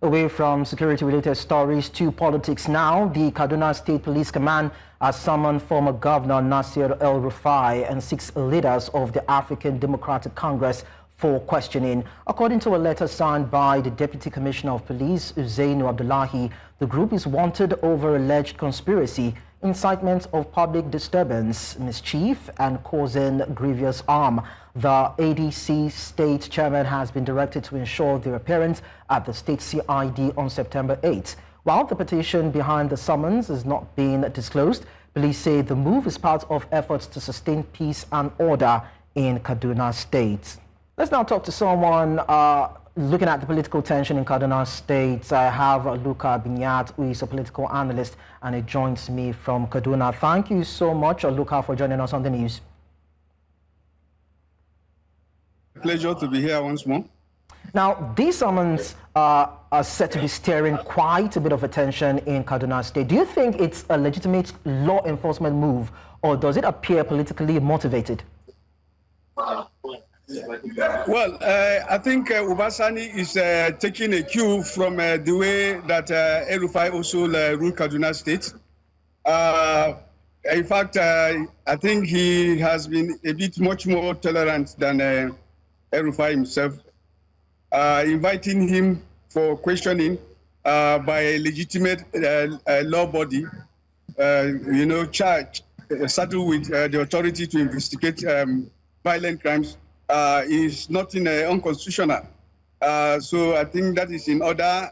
Away from security-related stories to politics now, the Kaduna State Police Command has summoned former Governor Nasir El-Rufai and 6 leaders of the African Democratic Congress for questioning. According to a letter signed by the Deputy Commissioner of Police, Uzainu Abdullahi, the group is wanted over alleged conspiracy, incitement of public disturbance, mischief, and causing grievous harm. The ADC state chairman has been directed to ensure their appearance at the State CID on September 8. While the petition behind the summons is not being disclosed, police say the move is part of efforts to sustain peace and order in Kaduna State. Let's now talk to someone looking at the political tension in Kaduna State. I have Luka Biniyat, who is a political analyst, and he joins me from Kaduna. Thank you so much, Luka, for joining us on the news. Pleasure to be here once more. Now, these summons are said to be stirring quite a bit of attention in Kaduna State. Do you think it's a legitimate law enforcement move, or does it appear politically motivated? Well, I think Ubasani is taking a cue from the way that El-Rufai also ruled Kaduna State. In fact, I think he has been a bit much more tolerant than El-Rufai himself, inviting him for questioning by a legitimate law body, charged, saddled with the authority to investigate violent crimes, is nothing unconstitutional. So I think that is in order,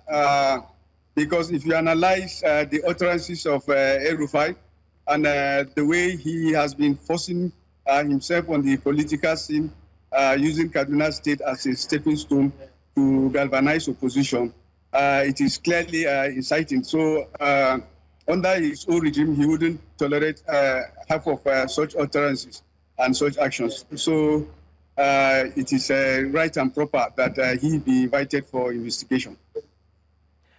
because if you analyze the utterances of El-Rufai and the way he has been forcing himself on the political scene, using Kaduna State as a stepping stone to galvanize opposition, it is clearly inciting. So under his own regime, he wouldn't tolerate half of such utterances and such actions. So it is right and proper that he be invited for investigation.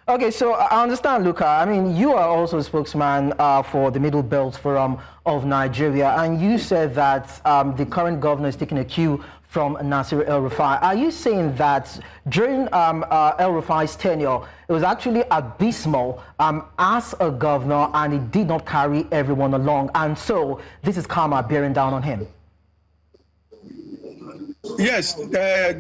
Okay, so I understand, Luka. I mean, you are also a spokesman for the Middle Belt Forum of Nigeria, and you said that the current governor is taking a cue from Nasir El-Rufai. Are you saying that during El-Rufai's tenure, it was actually abysmal as a governor, and it did not carry everyone along, and so this is karma bearing down on him? Yes,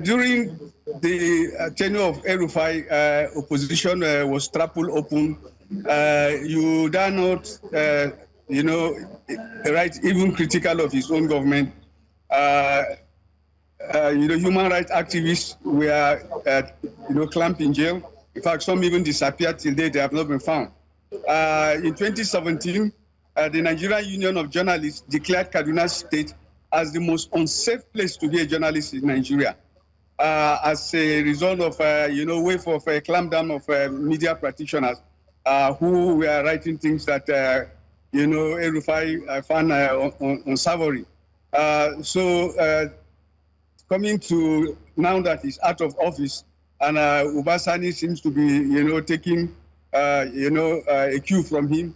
during the tenure of El-Rufai, opposition was trampled open. You dare not, right, even critical of his own government. Human rights activists were, clamped in jail. In fact, some even disappeared till date. They have not been found. In 2017, the Nigerian Union of Journalists declared Kaduna State as the most unsafe place to be a journalist in Nigeria, as a result of, wave of a clampdown of media practitioners who were writing things that, El-Rufai found unsavory. Coming to now that he's out of office, and Ubasani seems to be, taking, a cue from him,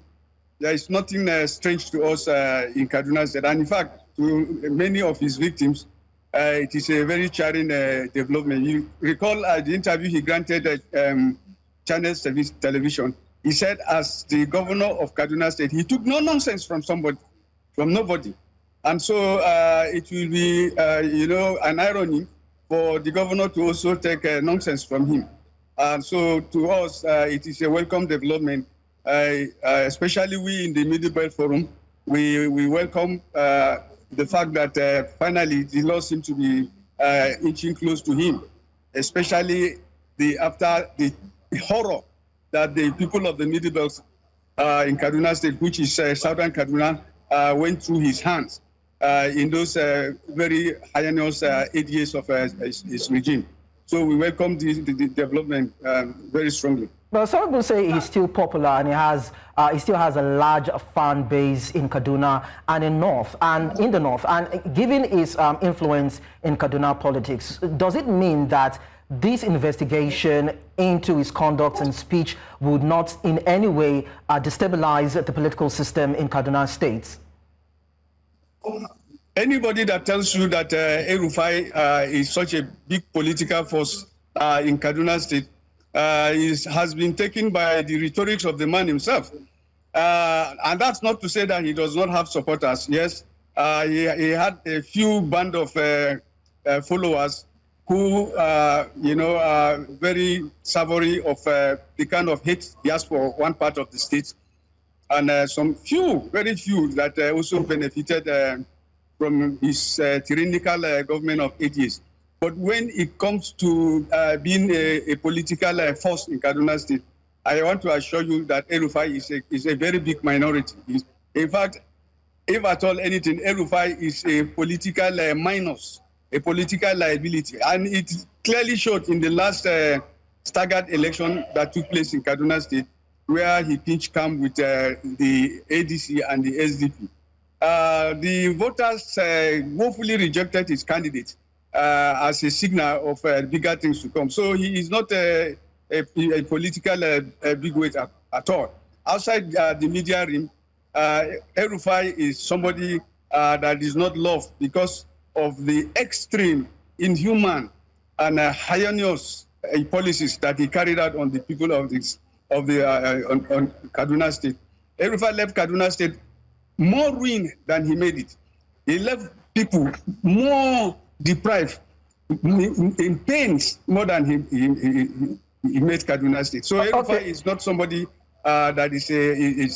there is nothing strange to us in Kaduna State. And in fact, to many of his victims, it is a very charring development. You recall the interview he granted Channel Service Television. He said, as the governor of Kaduna State, he took no nonsense from nobody. And so it will be, an irony for the governor to also take nonsense from him. And so to us, it is a welcome development, especially we in the Middle Belt Forum. We welcome the fact that finally the law seems to be inching close to him, especially after the horror that the people of the Middle Belt in Kaduna State, which is southern Kaduna, went through his hands in those very heinous 8 years of his regime. So we welcome the development very strongly. But some people say he's still popular, and he still has a large fan base in Kaduna and in the north. And given his influence in Kaduna politics, does it mean that this investigation into his conduct and speech would not in any way destabilize the political system in Kaduna State? Anybody that tells you that El-Rufai is such a big political force in Kaduna State has been taken by the rhetorics of the man himself. And that's not to say that he does not have supporters. Yes, he had a few band of followers who, are very savory of the kind of hate he has for one part of the state. And very few that also benefited from his tyrannical government of 8 years. But when it comes to being a political force in Kaduna State, I want to assure you that El-Rufai is a very big minority. In fact, if at all anything, El-Rufai is a political minus, a political liability. And it clearly showed in the last staggered election that took place in Kaduna State, where he pinched camp with the ADC and the SDP. The voters woefully rejected his candidate as a signal of bigger things to come. So he is not a political bigweight at all. Outside the media ring, El-Rufai is somebody that is not loved because of the extreme, inhuman, and heinous policies that he carried out on the people of on Kaduna State. El-Rufai left Kaduna State more ruined than he made it. He left people more deprived, in pains more than he made Kaduna State. So El-Rufai is not somebody that is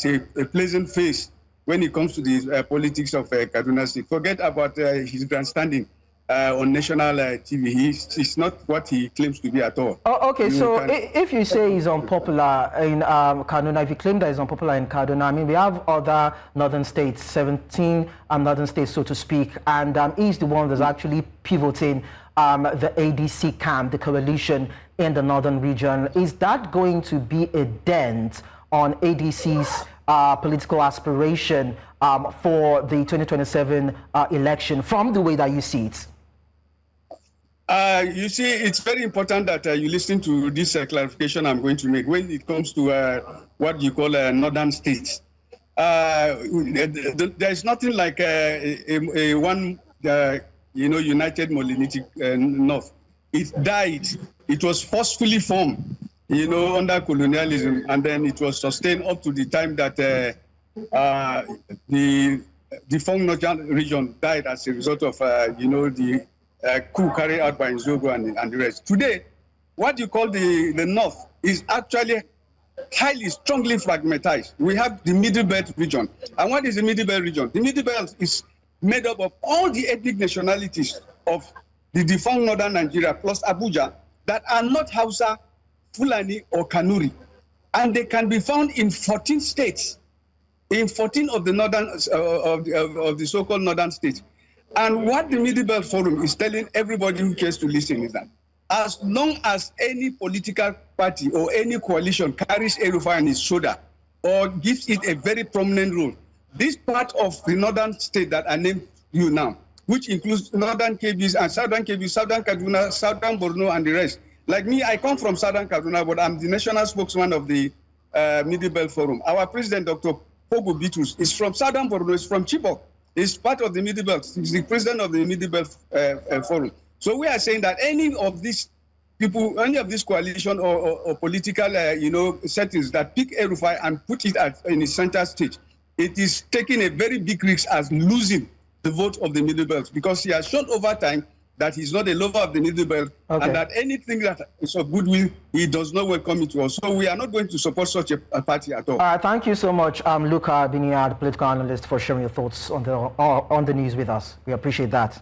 a pleasant face when it comes to the politics of Kaduna State. Forget about his grandstanding on national TV. He's not what he claims to be at all. If you say he's unpopular in Kaduna, if you claim that he's unpopular in Kaduna, I mean, we have other northern states, 17 northern states, so to speak, and he's the one that's actually pivoting the ADC camp, the coalition in the northern region. Is that going to be a dent on ADC's political aspiration for the 2027 election from the way that you see it? You see, it's very important that you listen to this clarification I'm going to make when it comes to what you call northern states. There's nothing like a one, united monolithic north. It died. It was forcefully formed, under colonialism, and then it was sustained up to the time that the defunct northern region died as a result of, the coup carried out by Nzogo and the rest. Today, what you call the north is actually highly, strongly fragmentized. We have the Middle Belt region. And what is the Middle Belt region? The Middle Belt is made up of all the ethnic nationalities of the defunct northern Nigeria plus Abuja that are not Hausa, Fulani, or Kanuri. And they can be found in 14 states, in 14 of the northern of the so-called northern states. And what the Middle Belt Forum is telling everybody who cares to listen is that as long as any political party or any coalition carries El-Rufai on its shoulder or gives it a very prominent role, this part of the northern state that I named you now, which includes northern KBs and southern KBs, southern Kaduna, southern Borno, and the rest. Like me, I come from southern Kaduna, but I'm the national spokesman of the Middle Belt Forum. Our president, Dr. Pogo Bitrus, is from southern Borno, is from Chibok. He's part of the Middle Belt. He's the president of the Middle Belt Forum. So we are saying that any of these people, any of this coalition or political, settings that pick El-Rufai and put it in the center stage, it is taking a very big risk as losing the vote of the Middle Belt, because he has shown over time that he's not a lover of the Middle Belt, and that anything that is of goodwill, he does not welcome it to us. So we are not going to support such a party at all. Thank you so much, Luka Biniyat, political analyst, for sharing your thoughts on the news with us. We appreciate that.